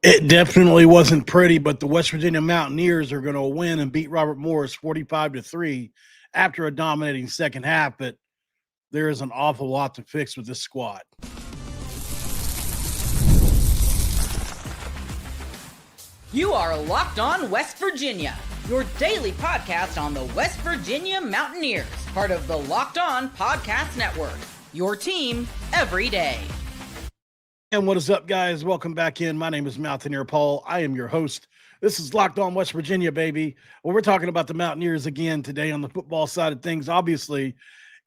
It definitely wasn't pretty, but the West Virginia Mountaineers are going to win and beat Robert Morris 45-3 after a dominating second half. But there is an awful lot to fix with this squad. You are Locked On West Virginia, your daily podcast on the West Virginia Mountaineers, part of the Locked On Podcast Network, your team every day. And what is up, guys? Welcome back in. My name is Mountaineer Paul. I am your host. This is Locked On West Virginia, baby. Well, we're talking about the Mountaineers again today on the football side of things, obviously,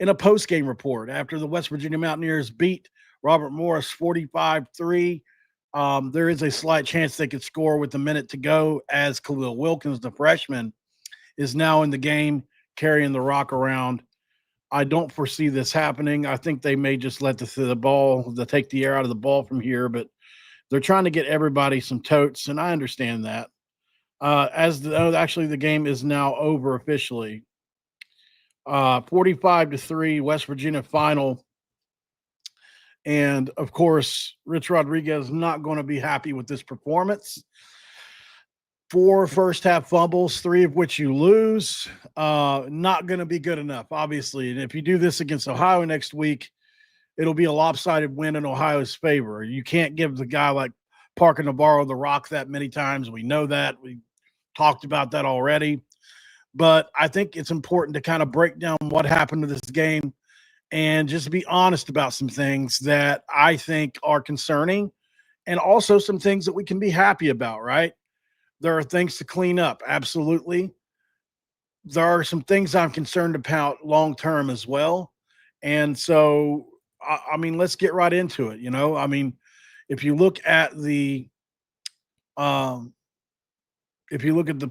in a postgame report after the West Virginia Mountaineers beat Robert Morris 45-3. There is a slight chance they could score with a minute to go, as Khalil Wilkins, the freshman, is now in the game carrying the rock around. I don't foresee this happening. I think they may just let take the air out of the ball from here, but they're trying to get everybody some totes, and I understand that. Actually, the game is now over officially. 45-3, West Virginia final. And, of course, Rich Rodriguez not going to be happy with this performance. 4 first-half fumbles, 3 of which you lose. Not going to be good enough, obviously. And if you do this against Ohio next week, it'll be a lopsided win in Ohio's favor. You can't give the guy like Parker Navarro the rock that many times. We know that. We talked about that already. But I think it's important to kind of break down what happened to this game and just be honest about some things that I think are concerning and also some things that we can be happy about, right? There are things to clean up, absolutely. There are some things I'm concerned about long-term as well. And so, I mean, let's get right into it. If you look at the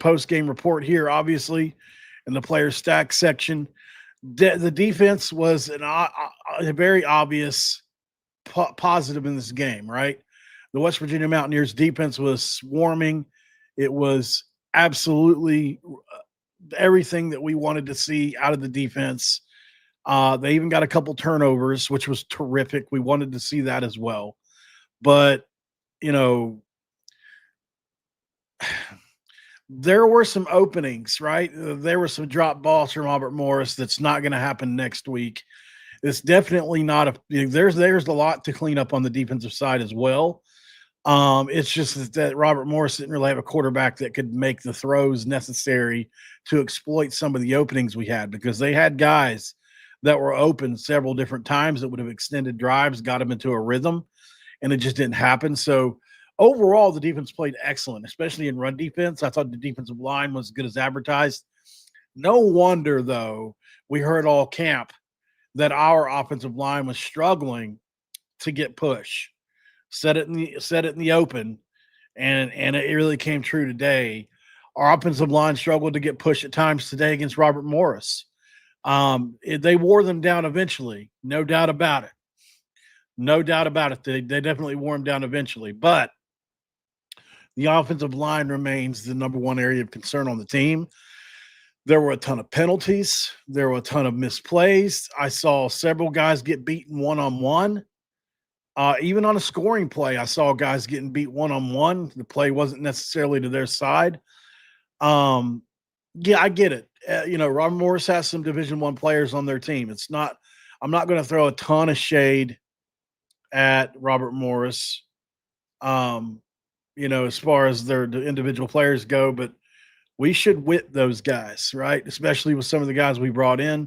post-game report here, obviously, in the player stack section, the defense was a very obvious positive in this game, right? The West Virginia Mountaineers defense was swarming. It was absolutely everything that we wanted to see out of the defense. They even got a couple turnovers, which was terrific. We wanted to see that as well. But, there were some openings, right? There were some drop balls from Robert Morris that's not going to happen next week. It's definitely not there's a lot to clean up on the defensive side as well. It's just that Robert Morris didn't really have a quarterback that could make the throws necessary to exploit some of the openings we had, because they had guys that were open several different times that would have extended drives, got them into a rhythm, and it just didn't happen. So overall, the defense played excellent, especially in run defense. I thought the defensive line was as good as advertised. No wonder, though, we heard all camp that our offensive line was struggling to get push. Said it in the open, and it really came true today. Our offensive line struggled to get push at times today against Robert Morris. They wore them down eventually, no doubt about it. No doubt about it. They definitely wore them down eventually, but the offensive line remains the number one area of concern on the team. There were a ton of penalties. There were a ton of misplays. I saw several guys get beaten one-on-one. Even on a scoring play, I saw guys getting beat one-on-one. The play wasn't necessarily to their side. Yeah, I get it. Robert Morris has some Division I players on their team. I'm not going to throw a ton of shade at Robert Morris, as far as the individual players go, but we should whip those guys, right? Especially with some of the guys we brought in.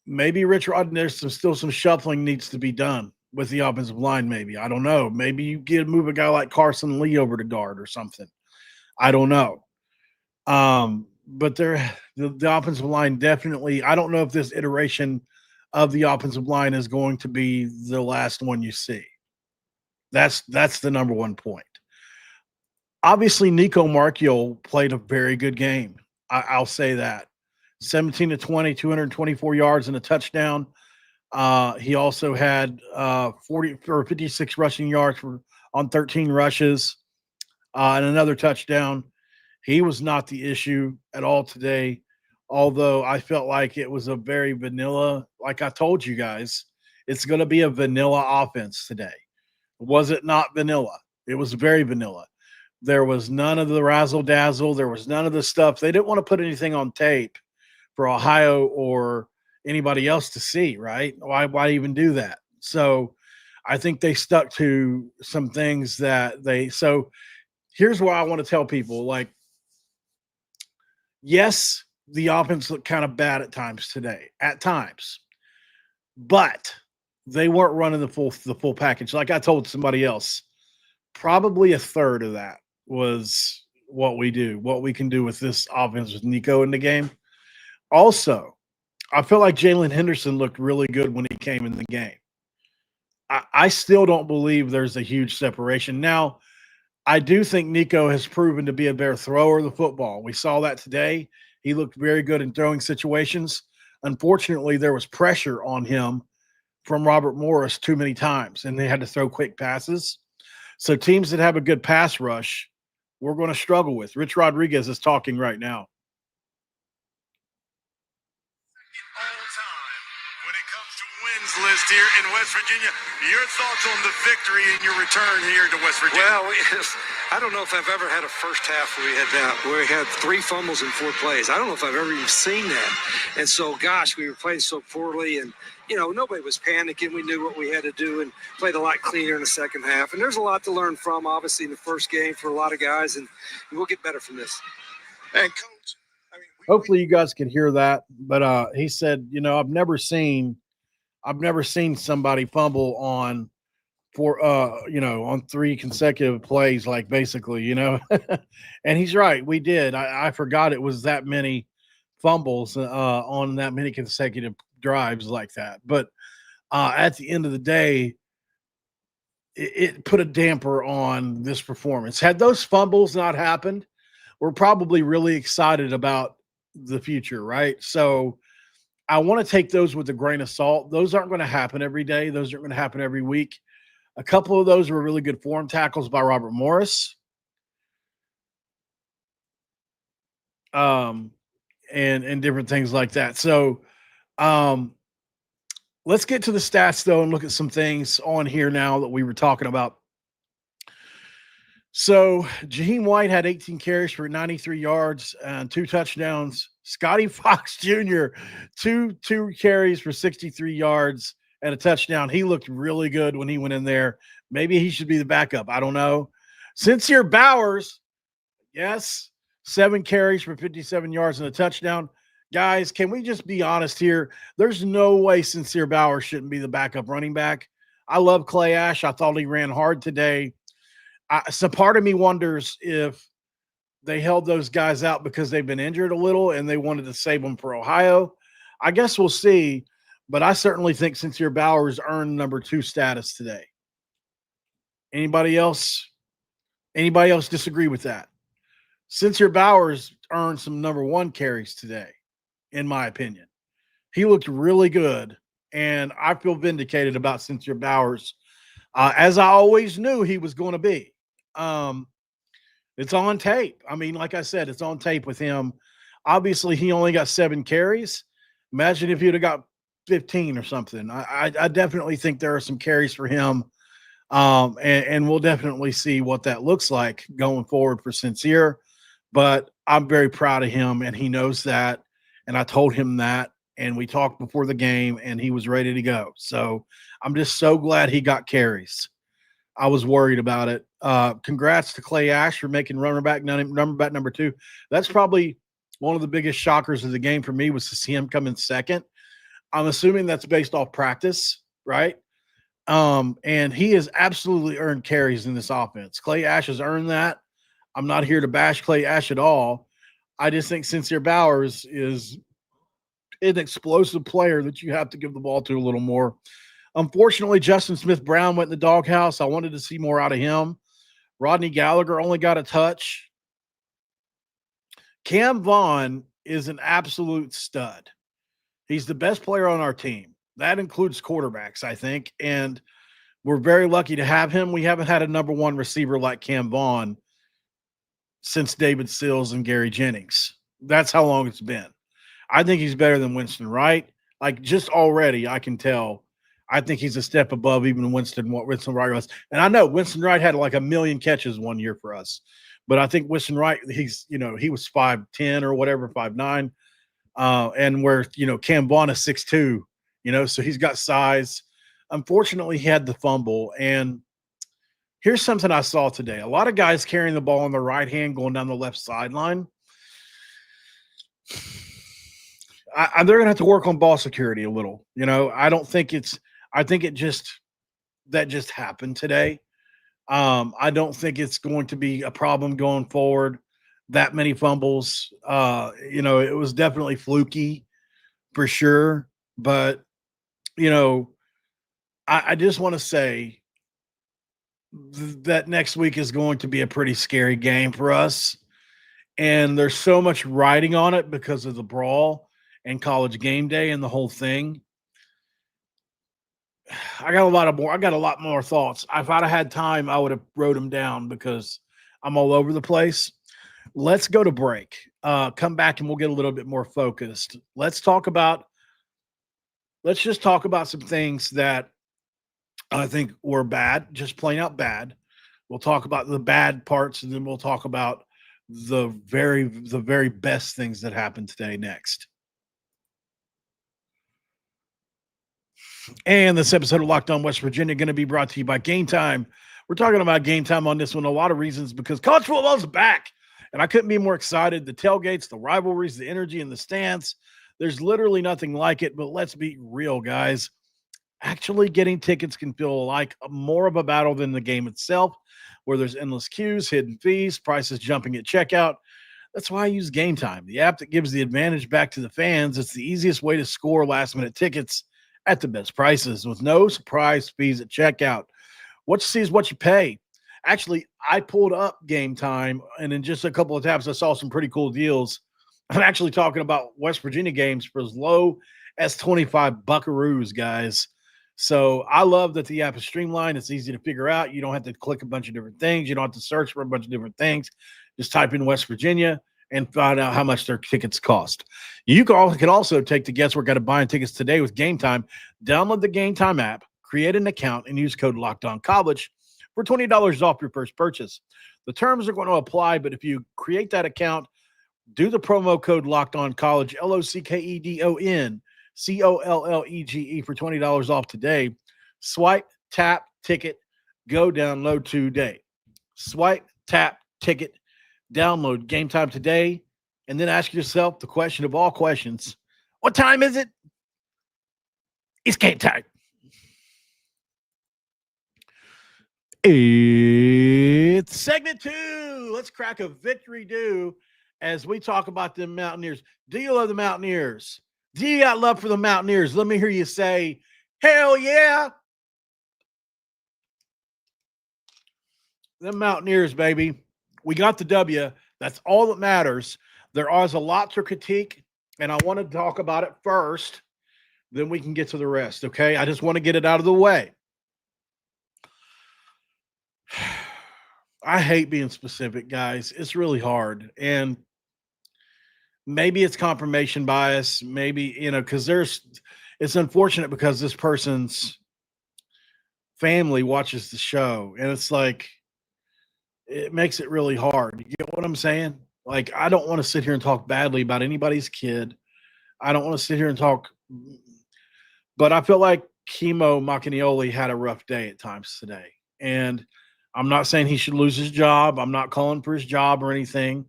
Maybe there's still some shuffling needs to be done with the offensive line, maybe. I don't know. Maybe you move a guy like Carson Lee over to guard or something. I don't know. But the offensive line definitely – I don't know if this iteration of the offensive line is going to be the last one you see. That's the number one point. Obviously, Nico Marchiol played a very good game. I'll say that. 17-20, 224 yards and a touchdown. He also had 56 rushing yards on 13 rushes and another touchdown. He was not the issue at all today, although I felt like it was a very vanilla, like I told you guys, it's going to be a vanilla offense today. Was it not vanilla? It was very vanilla. There was none of the razzle dazzle. There was none of the stuff. They didn't want to put anything on tape for Ohio or anybody else to see, right? Why even do that? So I think they stuck to some things that so here's what I want to tell people. Like, yes, the offense looked kind of bad at times today, but they weren't running the full package. Like I told somebody else, probably a third of that was what we can do with this offense with Nico in the game. Also, I feel like Jalen Henderson looked really good when he came in the game. I still don't believe there's a huge separation. Now, I do think Nico has proven to be a better thrower of the football. We saw that today. He looked very good in throwing situations. Unfortunately, there was pressure on him from Robert Morris too many times, and they had to throw quick passes. So teams that have a good pass rush, we're going to struggle with. Rich Rodriguez is talking right now. When it comes to wins list here in West Virginia, your thoughts on the victory and your return here to West Virginia? Well, I don't know if I've ever had a first half where we had 3 fumbles in 4 plays. I don't know if I've ever even seen that. And so, gosh, we were playing so poorly, and nobody was panicking. We knew what we had to do and played a lot cleaner in the second half. And there's a lot to learn from, obviously, in the first game for a lot of guys, and we'll get better from this. And Coach, hopefully you guys can hear that. But he said, I've never seen somebody fumble on 3 consecutive plays, like basically, and he's right. We did. I forgot it was that many fumbles on that many consecutive drives like that. But at the end of the day, it put a damper on this performance. Had those fumbles not happened, we're probably really excited about the future, right? So I want to take those with a grain of salt. Those aren't going to happen every day. Those aren't going to happen every week. A couple of those were really good form tackles by Robert Morris. And different things like that. So let's get to the stats, though, and look at some things on here now that we were talking about. So Jaheim White had 18 carries for 93 yards and 2 touchdowns. Scotty Fox Jr., two carries for 63 yards and a touchdown. He looked really good when he went in there. Maybe he should be the backup. I don't know. Sincere Bowers, yes, 7 carries for 57 yards and a touchdown. Guys, can we just be honest here? There's no way Sincere Bowers shouldn't be the backup running back. I love Clay Ash. I thought he ran hard today. So part of me wonders if they held those guys out because they've been injured a little and they wanted to save them for Ohio. I guess we'll see, but I certainly think Sincere Bowers earned number 2 status today. Anybody else disagree with that? Sincere Bowers earned some number 1 carries today, in my opinion. He looked really good, and I feel vindicated about Sincere Bowers, as I always knew he was going to be. It's on tape. I mean, like I said, it's on tape with him. Obviously, he only got 7 carries. Imagine if he'd have got 15 or something. I definitely think there are some carries for him, and we'll definitely see what that looks like going forward for Sincere. But I'm very proud of him, and he knows that, and I told him that, and we talked before the game, and he was ready to go. So I'm just so glad he got carries. I was worried about it. Congrats to Clay Ash for making number back number 2. That's probably one of the biggest shockers of the game for me, was to see him come in second. I'm assuming that's based off practice, right? And he has absolutely earned carries in this offense. Clay Ash has earned that. I'm not here to bash Clay Ash at all. I just think Sincere Bowers is an explosive player that you have to give the ball to a little more. Unfortunately, Justin Smith-Brown went in the doghouse. I wanted to see more out of him. Rodney Gallagher only got a touch. Cam Vaughn is an absolute stud. He's the best player on our team. That includes quarterbacks, I think, and we're very lucky to have him. We haven't had a number 1 receiver like Cam Vaughn since David Sills and Gary Jennings. That's how long it's been. I think he's better than Winston Wright. Like, just already I can tell. I think he's a step above even Winston Wright was. And I know Winston Wright had like 1 million catches one year for us. But I think Winston Wright, he was 5'10" or whatever, 5'9". And where, Cam Vaughn is 6'2", so he's got size. Unfortunately, he had the fumble. And here's something I saw today. A lot of guys carrying the ball on the right hand going down the left sideline. They're going to have to work on ball security a little. I think that just happened today. I don't think it's going to be a problem going forward. That many fumbles. It was definitely fluky for sure. But, I just want to say that next week is going to be a pretty scary game for us. And there's so much riding on it because of the brawl and College Game Day and the whole thing. I got a lot more thoughts. If I'd have had time, I would have wrote them down because I'm all over the place. Let's go to break. Come back and we'll get a little bit more focused. Let's just talk about some things that I think were bad, just plain out bad. We'll talk about the bad parts, and then we'll talk about the very best things that happened today next. And this episode of Locked On West Virginia going to be brought to you by Game Time. We're talking about Game Time on this one, a lot of reasons, because college football's back. And I couldn't be more excited. The tailgates, the rivalries, the energy in the stands. There's literally nothing like it, but let's be real, guys. Actually getting tickets can feel like more of a battle than the game itself, where there's endless queues, hidden fees, prices jumping at checkout. That's why I use Game Time, the app that gives the advantage back to the fans. It's the easiest way to score last-minute tickets at the best prices with no surprise fees at checkout. What you see is what you pay. Actually, I pulled up Game Time, and in just a couple of taps, I saw some pretty cool deals. I'm actually talking about West Virginia games for as low as 25 buckaroos, guys. So I love that the app is streamlined. It's easy to figure out. You don't have to click a bunch of different things. You don't have to search for a bunch of different things. Just type in West Virginia and find out how much their tickets cost. You can also take the guesswork out of buying tickets today with Game Time. Download the Game Time app, create an account, and use code LOCKEDONCollege for $20 off your first purchase. The terms are going to apply, but if you create that account, do the promo code LOCKEDONCollege, LOCKEDON. COLLEGE for $20 off today. Swipe, tap, ticket, go download today. Swipe, tap, ticket, download Game Time today, and then ask yourself the question of all questions. What time is it? It's game time. It's segment 2. Let's crack a victory do as we talk about the Mountaineers. Do you love the Mountaineers? Do you got love for the Mountaineers? Let me hear you say, hell yeah. The Mountaineers, baby. We got the W. That's all that matters. There is a lot to critique, and I want to talk about it first. Then we can get to the rest, okay? I just want to get it out of the way. I hate being specific, guys. It's really hard. And maybe it's confirmation bias. Maybe, because it's unfortunate because this person's family watches the show. And it's like, it makes it really hard. You get what I'm saying? Like, I don't want to sit here and talk badly about anybody's kid. I don't want to sit here and talk. But I feel like Kimo Macanioli had a rough day at times today. And I'm not saying he should lose his job. I'm not calling for his job or anything.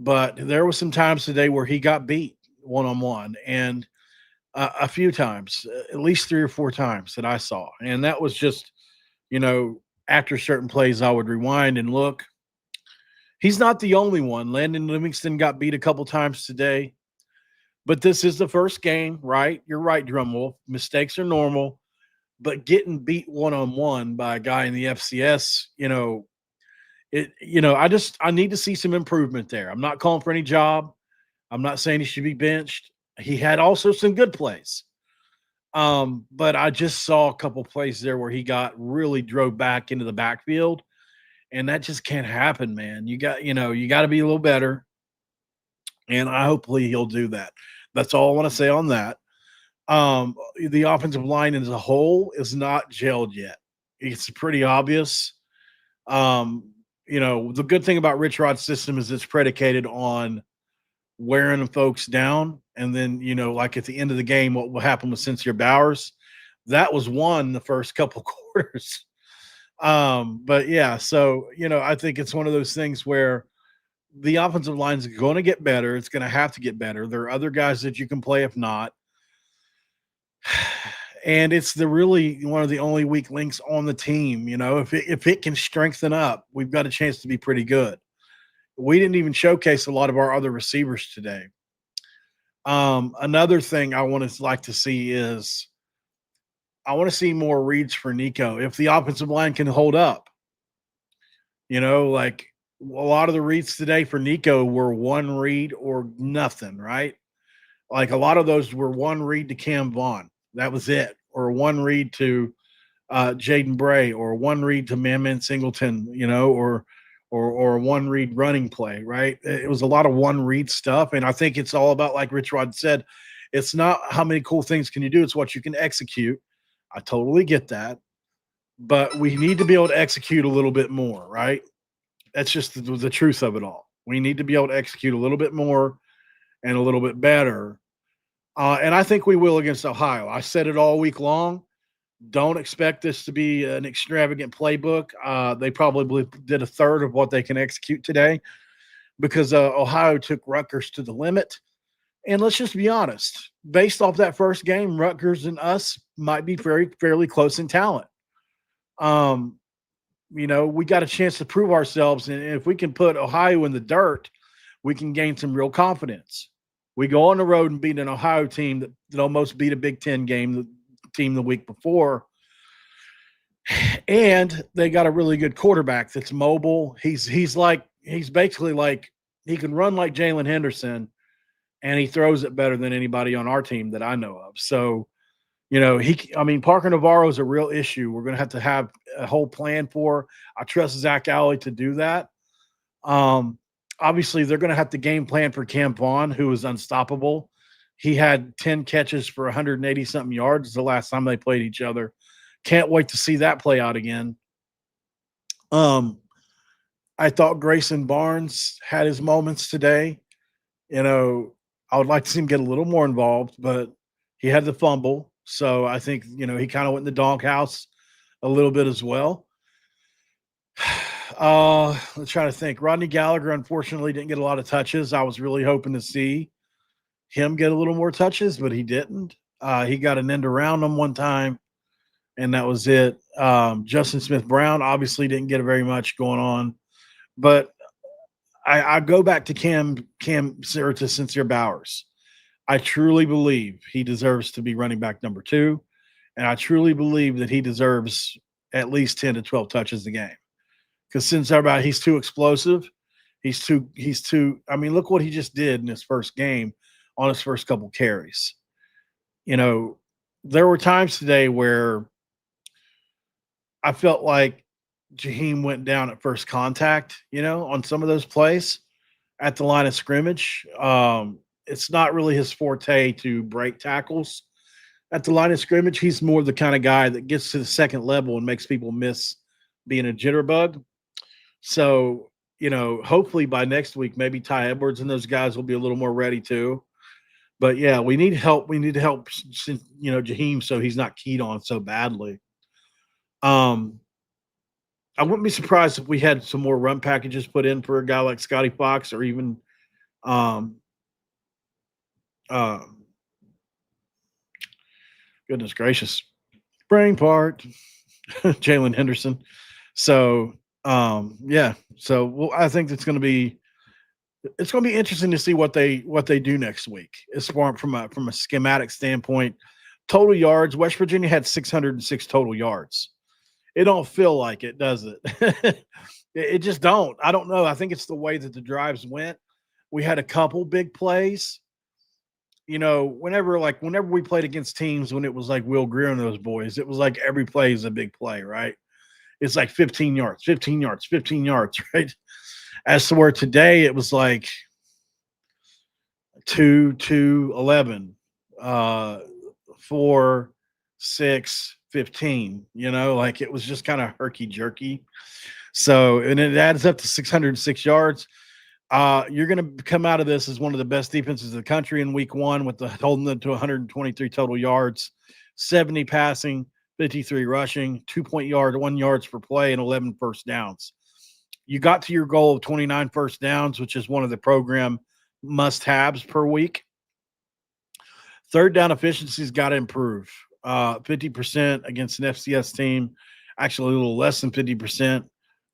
But there was some times today where he got beat one-on-one, and a few times, at least 3 or 4 times that I saw. And that was just, after certain plays, I would rewind and look. He's not the only one. Landon Livingston got beat a couple times today. But this is the first game, right? You're right, Drumwolf. Mistakes are normal. But getting beat one-on-one by a guy in the FCS, I need to see some improvement there. I'm not calling for any job. I'm not saying he should be benched. He had also some good plays. But I just saw a couple plays there where he really drove back into the backfield, and that just can't happen, man. You got to be a little better, and hopefully he'll do that. That's all I want to say on that. The offensive line as a whole is not gelled yet. It's pretty obvious. The good thing about Rich Rod's system is it's predicated on wearing folks down. And then, like at the end of the game, what will happen with Sincere Bowers? That was won the first couple quarters. But yeah, so, I think it's one of those things where the offensive line is going to get better. It's going to have to get better. There are other guys that you can play if not. And it's really one of the only weak links on the team. If it can strengthen up, we've got a chance to be pretty good. We didn't even showcase a lot of our other receivers today. Another thing I want to see is I want to see more reads for Nico. If the offensive line can hold up, like a lot of the reads today for Nico were one read or nothing, right? Like a lot of those were one read to Cam Vaughn. That was it. Or one read to Jaden Bray, or one read to Man Singleton, or one read running play, right? It was a lot of one read stuff. And I think it's all about, like Rich Rod said, it's not how many cool things can you do, it's what you can execute. I totally get that. But we need to be able to execute a little bit more, right? That's just the truth of it all. We need to be able to execute a little bit more and a little bit better. And I think we will against Ohio. I said it all week long. Don't expect this to be an extravagant playbook. They probably did a third of what they can execute today because Ohio took Rutgers to the limit. And let's just be honest. Based off that first game, Rutgers and us might be fairly close in talent. We got a chance to prove ourselves. And if we can put Ohio in the dirt, we can gain some real confidence. We go on the road and beat an Ohio team that almost beat a Big Ten team the week before. And they got a really good quarterback that's mobile. He's basically like he can run like Jalen Henderson, and he throws it better than anybody on our team that I know of. So, Parker Navarro is a real issue. We're going to have a whole plan for. I trust Zach Alley to do that. Obviously, they're going to have to game plan for Cam Vaughn, who is unstoppable. He had 10 catches for 180-something yards the last time they played each other. Can't wait to see that play out again. I thought Grayson Barnes had his moments today. I would like to see him get a little more involved, but he had the fumble. So I think, he kind of went in the doghouse a little bit as well. Let's try to think. Rodney Gallagher, unfortunately, didn't get a lot of touches. I was really hoping to see him get a little more touches, but he didn't. He got an end around him one time, and that was it. Justin Smith-Brown obviously didn't get very much going on. But I go back to to Sincere Bowers. I truly believe he deserves to be running back number 2, and I truly believe that he deserves at least 10 to 12 touches a game. Because he's too explosive. He's too. Look what he just did in his first game on his first couple carries. There were times today where I felt like Jaheim went down at first contact, on some of those plays at the line of scrimmage. It's not really his forte to break tackles at the line of scrimmage. He's more the kind of guy that gets to the second level and makes people miss being a jitterbug. So, hopefully by next week, maybe Ty Edwards and those guys will be a little more ready too. But yeah, we need help. We need to help, Jaheim, so he's not keyed on so badly. I wouldn't be surprised if we had some more run packages put in for a guy like Scotty Fox, or even goodness gracious, brain part, Jalen Henderson. So, I think it's going to be interesting to see what they do next week. It's from a schematic standpoint. Total yards, West Virginia had 606 total yards. It don't feel like it, does it? It just don't. I don't know. I think it's the way that the drives went. We had a couple big plays. Whenever we played against teams when it was like Will Greer and those boys, it was like every play is a big play, right? It's like 15 yards, 15 yards, 15 yards, right? As to where today it was like 2, 11, 4, 6, 15. Like it was just kind of herky jerky. So, and it adds up to 606 yards. You're going to come out of this as one of the best defenses in the country in week 1 with holding them to 123 total yards, 70 passing, 53 rushing, 1 yards per play, and 11 first downs. You got to your goal of 29 first downs, which is one of the program must-haves per week. Third down efficiency's got to improve. 50% against an FCS team, actually a little less than 50%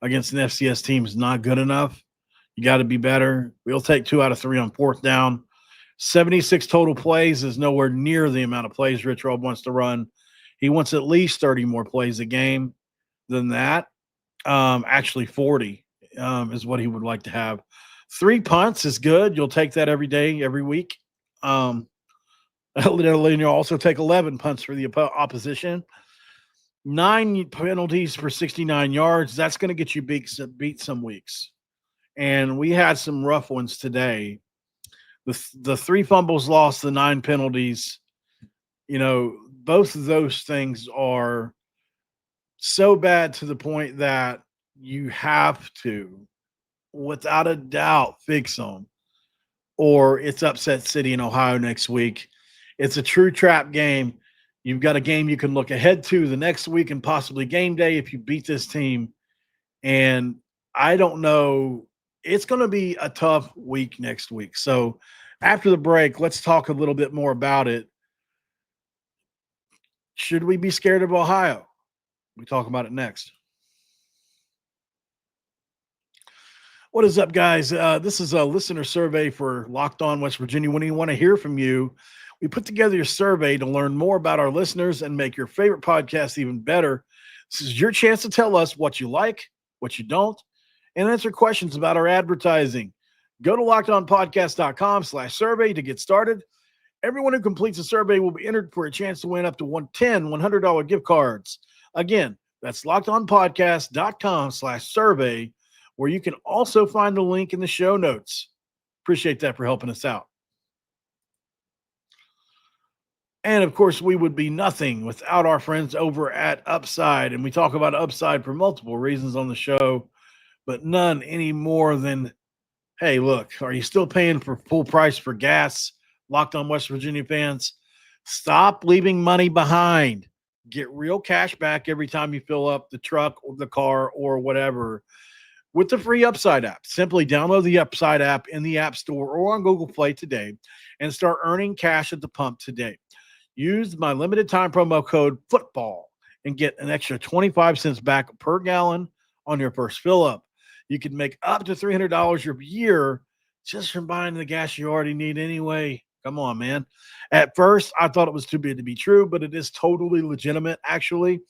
against an FCS team is not good enough. You got to be better. We'll take 2 out of 3 on fourth down. 76 total plays is nowhere near the amount of plays Rich Rob wants to run. He wants at least 30 more plays a game than that. Actually 40 is what he would like to have. 3 punts is good. You'll take that every day, every week. You'll also take 11 punts for the opposition. 9 penalties for 69 yards. That's going to get you beat some weeks. And we had some rough ones today. The 3 fumbles lost, the 9 penalties. Both of those things are so bad to the point that you have to, without a doubt, fix them. Or it's upset city in Ohio next week. It's a true trap game. You've got a game you can look ahead to the next week and possibly game day if you beat this team. And I don't know. It's going to be a tough week next week. So after the break, let's talk a little bit more about it. Should we be scared of Ohio? We talk about it next. What is up, guys? This is a listener survey for Locked On West Virginia. When we want to hear from you, we put together a survey to learn more about our listeners and make your favorite podcast even better. This is your chance to tell us what you like, what you don't, and answer questions about our advertising. Go to lockedonpodcast.com/survey to get started. Everyone who completes the survey will be entered for a chance to win up to $100 gift cards. Again, that's lockedonpodcast.com/survey, where you can also find the link in the show notes. Appreciate that for helping us out. And, of course, we would be nothing without our friends over at Upside. And we talk about Upside for multiple reasons on the show, but none any more than, hey, look, are you still paying for full price for gas? Locked On West Virginia fans, stop leaving money behind. Get real cash back every time you fill up the truck or the car or whatever with the free Upside app. Simply download the Upside app in the App Store or on Google Play today and start earning cash at the pump today. Use my limited time promo code FOOTBALL and get an extra 25 cents back per gallon on your first fill up. You can make up to $300 a year just from buying the gas you already need anyway. Come on, man. At first, I thought it was too big to be true, but it is totally legitimate, actually.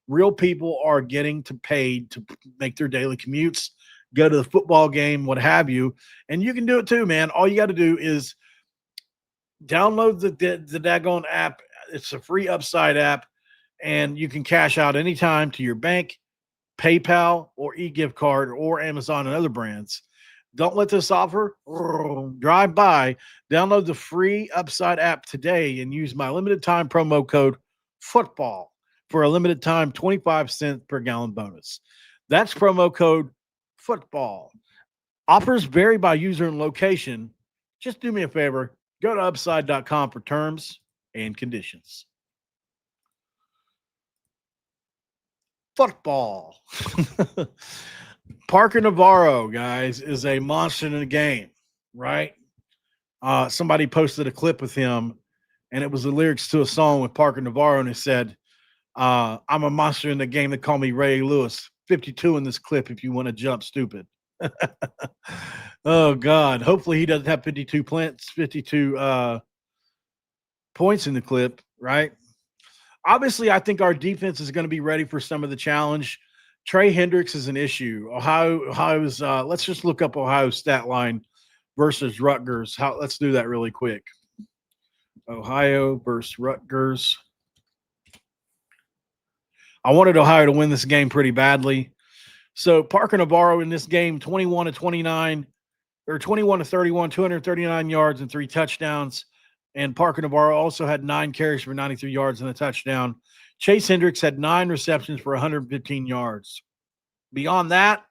Real people are getting paid to make their daily commutes, go to the football game, what have you, and you can do it too, man. All you got to do is download the daggone app. It's a free Upside app, and you can cash out anytime to your bank, PayPal, or e-gift card, or Amazon and other brands. Don't let this offer drive by. Download the free Upside app today and use my limited time promo code FOOTBALL for a limited time 25 cents per gallon bonus. That's promo code FOOTBALL. Offers vary by user and location. Just do me a favor. Go to upside.com for terms and conditions. Football. Parker Navarro, guys, is a monster in the game, right? Somebody posted a clip with him, and it was the lyrics to a song with Parker Navarro, and it said, I'm a monster in the game. They call me Ray Lewis. 52 in this clip if you want to jump stupid. Oh, God. Hopefully he doesn't have 52 points in the clip, right? Obviously, I think our defense is going to be ready for some of the challenge. Trey Hendricks is an issue. Ohio's let's just look up Ohio's stat line versus Rutgers. Let's do that really quick. Ohio versus Rutgers. I wanted Ohio to win this game pretty badly. So Parker Navarro in this game, 21 to 29, or 21 to 31, 239 yards and 3 touchdowns. And Parker Navarro also had 9 carries for 93 yards and a touchdown. Chase Hendricks had 9 receptions for 115 yards. Beyond that,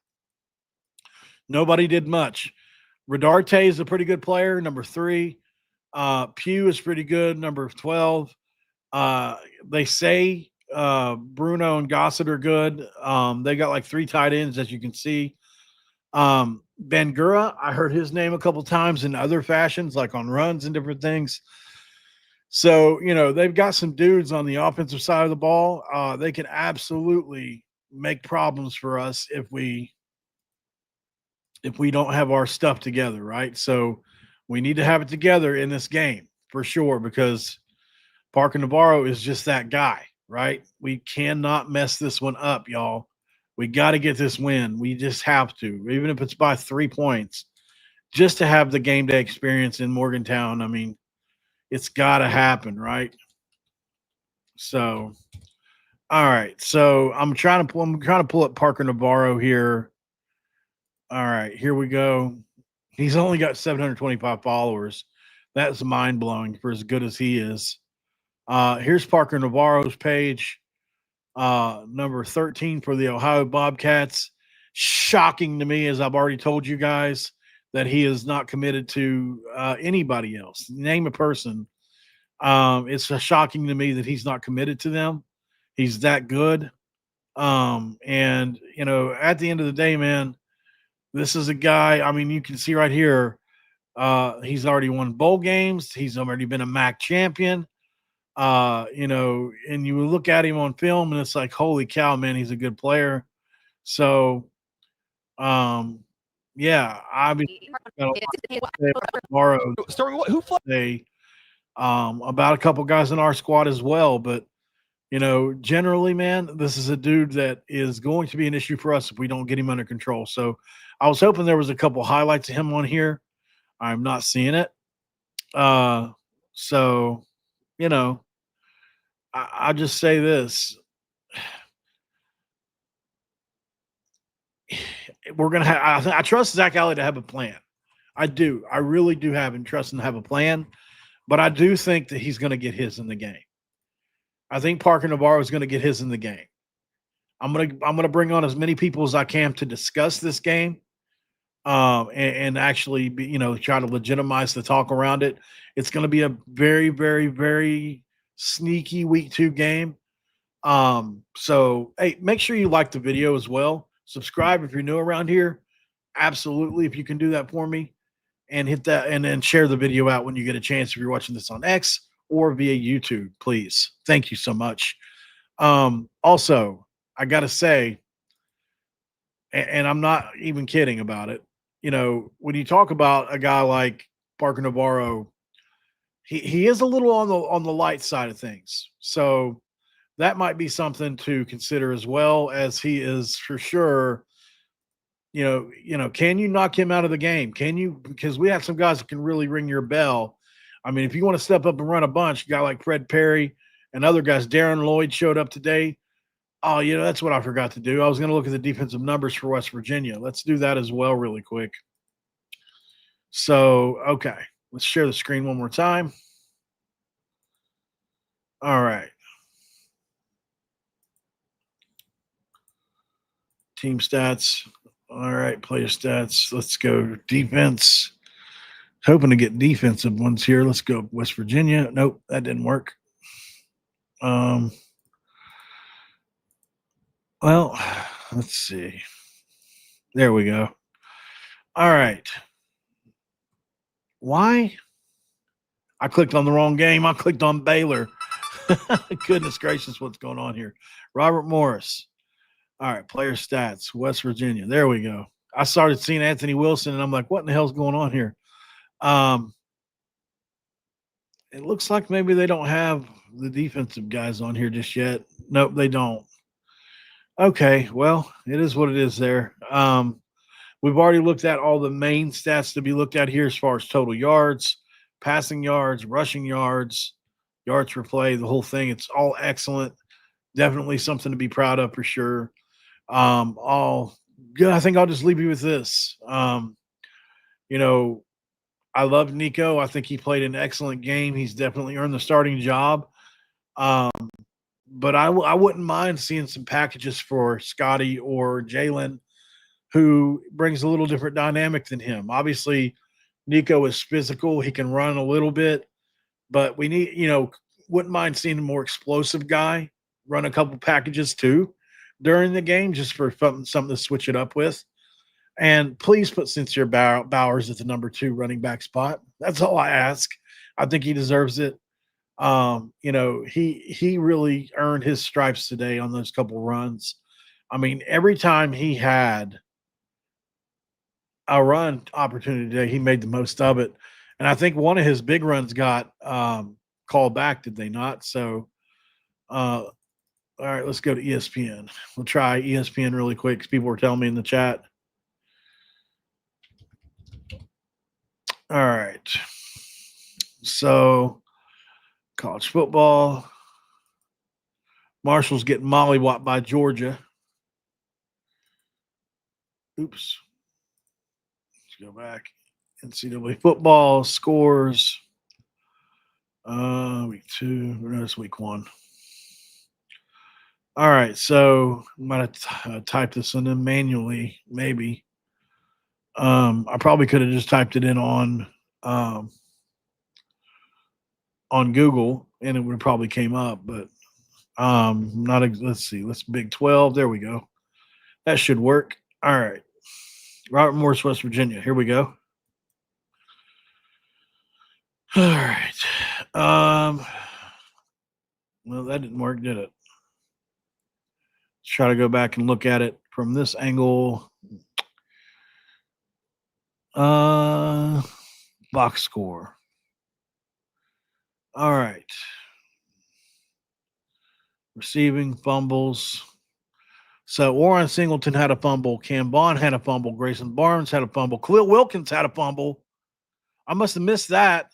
nobody did much. Rodarte is a pretty good player, number 3. Pugh is pretty good, number 12. They say Bruno and Gossett are good. They got like 3 tight ends, as you can see. Bangura, I heard his name a couple times in other fashions, like on runs and different things. So, they've got some dudes on the offensive side of the ball. They can absolutely make problems for us if we don't have our stuff together, right? So we need to have it together in this game for sure, because Parker Navarro is just that guy, right? We cannot mess this one up, y'all. We got to get this win. We just have to, even if it's by 3 points, just to have the game day experience in Morgantown. I mean, it's got to happen, right? So, all right. So I'm trying to pull up Parker Navarro here. All right, here we go. He's only got 725 followers. That's mind blowing for as good as he is. Here's Parker Navarro's page. Number 13 for the Ohio Bobcats. Shocking to me, as I've already told you guys, that he is not committed to anybody else. Name a person. It's shocking to me that he's not committed to them. He's that good. And, at the end of the day, man, this is a guy, I mean, you can see right here, he's already won bowl games. He's already been a MAC champion. And you look at him on film and it's like, holy cow, man, he's a good player. So, yeah, obviously tomorrow about a couple guys in our squad as well. But, generally, man, this is a dude that is going to be an issue for us if we don't get him under control. So I was hoping there was a couple highlights of him on here. I'm not seeing it. So, I'll just say this. We're going to have, I trust Zach Alley to have a plan. I do. I really do trust him to have a plan. But I do think that he's going to get his in the game. I think Parker Navarro is going to get his in the game. I'm gonna bring on as many people as I can to discuss this game, and actually try to legitimize the talk around it. It's going to be a very, very, very sneaky week 2 game. So hey, make sure you like the video as well. Subscribe if you're new around here. Absolutely, if you can do that for me, and hit that, and then share the video out when you get a chance. If you're watching this on X or via YouTube, please. Thank you so much. Also, I got to say, and I'm not even kidding about it, when you talk about a guy like Parker Navarro, he is a little on the light side of things. So that might be something to consider, as well as he is for sure. Can you knock him out of the game? Can you? Because we have some guys that can really ring your bell. I mean, if you want to step up and run a bunch, a guy like Fred Perry and other guys, Darren Lloyd showed up today. Oh, that's what I forgot to do. I was going to look at the defensive numbers for West Virginia. Let's do that as well really quick. So, okay. Let's share the screen one more time. All right. Team stats. All right, player stats. Let's go defense. Hoping to get defensive ones here. Let's go West Virginia. Nope, that didn't work. Well, let's see. There we go. All right. Why? I clicked on the wrong game. I clicked on Baylor. Goodness gracious, what's going on here? Robert Morris. All right, player stats, West Virginia. There we go. I started seeing Anthony Wilson, and I'm like, what in the hell's going on here? It looks like maybe they don't have the defensive guys on here just yet. Nope, they don't. Okay, well, it is what it is there. We've already looked at all the main stats to be looked at here as far as total yards, passing yards, rushing yards, yards per play, the whole thing. It's all excellent. Definitely something to be proud of for sure. I think I'll just leave you with this. I love Nico. I think he played an excellent game. He's definitely earned the starting job. But I wouldn't mind seeing some packages for Scotty or Jalen, who brings a little different dynamic than him. Obviously, Nico is physical. He can run a little bit, but we need, wouldn't mind seeing a more explosive guy run a couple packages too during the game, just for something to switch it up with. And please put Sincere Bowers at the number 2 running back spot. That's all I ask. I think he deserves it. He really earned his stripes today on those couple runs. I mean, every time he had a run opportunity today, he made the most of it. And I think one of his big runs got called back, did they not? So, all right, let's go to ESPN. We'll try ESPN really quick because people were telling me in the chat. All right. So, college football. Marshall's getting mollywopped by Georgia. Oops. Let's go back. NCAA football scores. Week 2. No, it's week 1. All right. So I'm going to type this in manually, maybe. I probably could have just typed it in on Google and it would have probably came up, but let's see. Let's Big 12. There we go. That should work. All right. Robert Morris, West Virginia. Here we go. All right. Well, that didn't work, did it? Let's try to go back and look at it from this angle. Box score. All right. Receiving fumbles. So Warren Singleton had a fumble. Cam Bond had a fumble. Grayson Barnes had a fumble. Khalil Wilkins had a fumble. I must have missed that.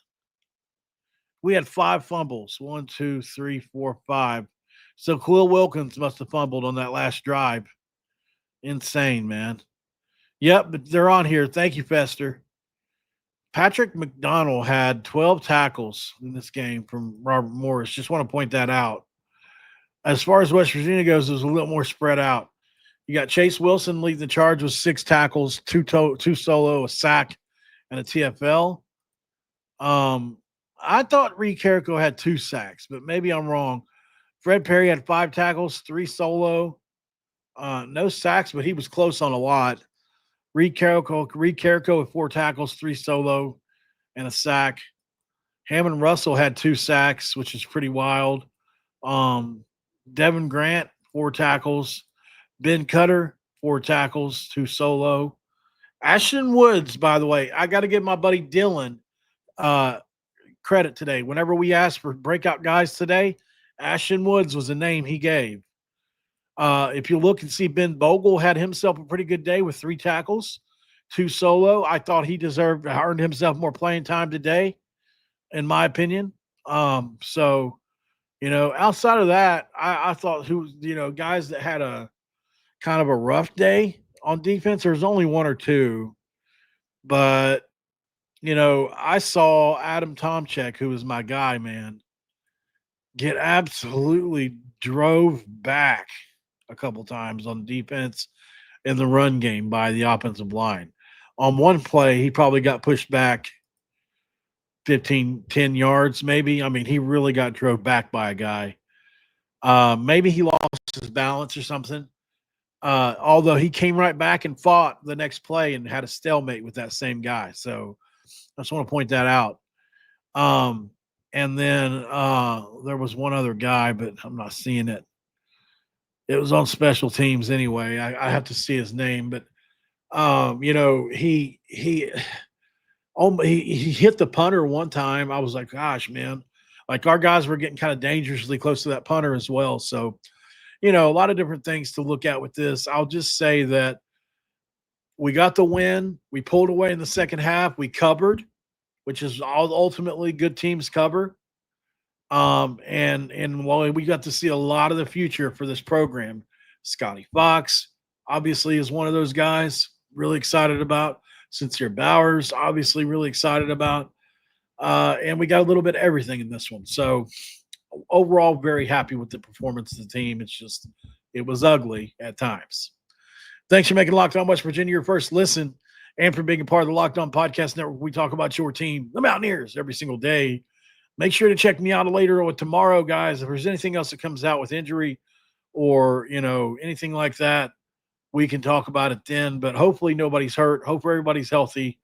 We had 5 fumbles. 1, 2, 3, 4, 5. So Khalil Wilkins must have fumbled on that last drive. Insane, man. Yep, but they're on here. Thank you, Fester. Patrick McDonald had 12 tackles in this game from Robert Morris. Just want to point that out. As far as West Virginia goes, it was a little more spread out. You got Chase Wilson leading the charge with 6 tackles, 2 solo, a sack, and a TFL. I thought Reed Carrico had 2 sacks, but maybe I'm wrong. Fred Perry had 5 tackles, 3 solo, no sacks, but he was close on a lot. Reed Carrico with 4 tackles, 3 solo, and a sack. Hammond Russell had 2 sacks, which is pretty wild. Devin Grant, 4 tackles. Ben Cutter, 4 tackles, 2 solo. Ashton Woods, by the way, I got to give my buddy Dylan credit today. Whenever we asked for breakout guys today, Ashton Woods was the name he gave. If you look and see, Ben Bogle had himself a pretty good day with 3 tackles, 2 solo. I thought he earned himself more playing time today, in my opinion. So, outside of that, I thought guys that had a kind of a rough day on defense, there's only 1 or 2. But, I saw Adam Tomczyk, who was my guy, man, get absolutely drove back a couple times on defense in the run game by the offensive line. On one play, he probably got pushed back 10 yards, maybe. I mean, he really got drove back by a guy. Maybe he lost his balance or something. Although he came right back and fought the next play and had a stalemate with that same guy. So I just want to point that out. And then there was one other guy, but I'm not seeing it. It was on special teams anyway. I have to see his name, but he hit the punter one time. I was like, gosh, man, like our guys were getting kind of dangerously close to that punter as well. So, a lot of different things to look at with this. I'll just say that we got the win. We pulled away in the second half. We covered, which is ultimately good teams cover. And while we got to see a lot of the future for this program, Scotty Fox obviously is one of those guys really excited about. Sincere Bowers, obviously really excited about. And we got a little bit of everything in this one. So overall, very happy with the performance of the team. It's just, it was ugly at times. Thanks for making Locked On West Virginia your first listen and for being a part of the Locked On Podcast Network. We talk about your team, the Mountaineers, every single day. Make sure to check me out later or tomorrow, guys. If there's anything else that comes out with injury or, anything like that, we can talk about it then. But hopefully nobody's hurt. Hope everybody's healthy.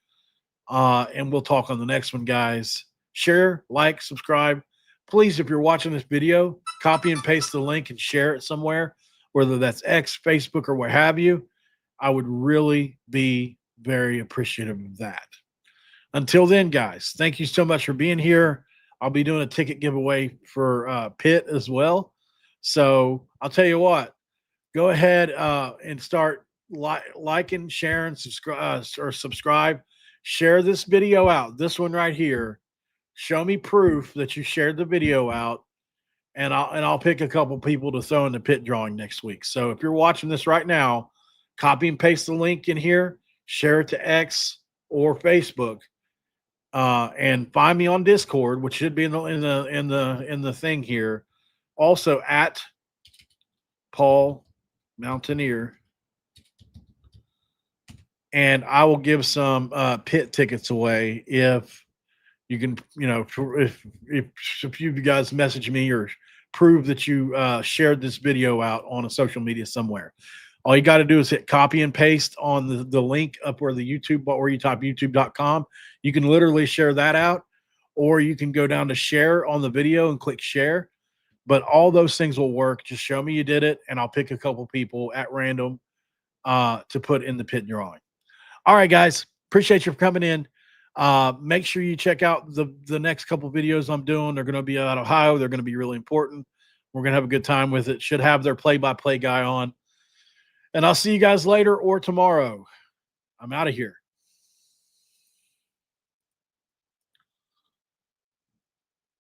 And we'll talk on the next one, guys. Share, like, subscribe. Please, if you're watching this video, copy and paste the link and share it somewhere, whether that's X, Facebook, or what have you. I would really be very appreciative of that. Until then, guys, thank you so much for being here. I'll be doing a ticket giveaway for Pitt as well. So I'll tell you what, go ahead and start liking, sharing, subscribe. Share this video out, this one right here. Show me proof that you shared the video out, and I'll pick a couple people to throw in the Pitt drawing next week. So if you're watching this right now, copy and paste the link in here, share it to X or Facebook, and find me on Discord, which should be in the thing here. Also at Paul Mountaineer. And I will give some Pitt tickets away if you can, if you guys message me or prove that you shared this video out on a social media somewhere. All you got to do is hit copy and paste on the link up where the YouTube, where you type youtube.com. You can literally share that out, or you can go down to share on the video and click share. But all those things will work. Just show me you did it, and I'll pick a couple people at random to put in the Pitt drawing. All right, guys. Appreciate you for coming in. Make sure you check out the next couple videos I'm doing. They're going to be out of Ohio. They're going to be really important. We're going to have a good time with it. Should have their play-by-play guy on. And I'll see you guys later or tomorrow. I'm out of here.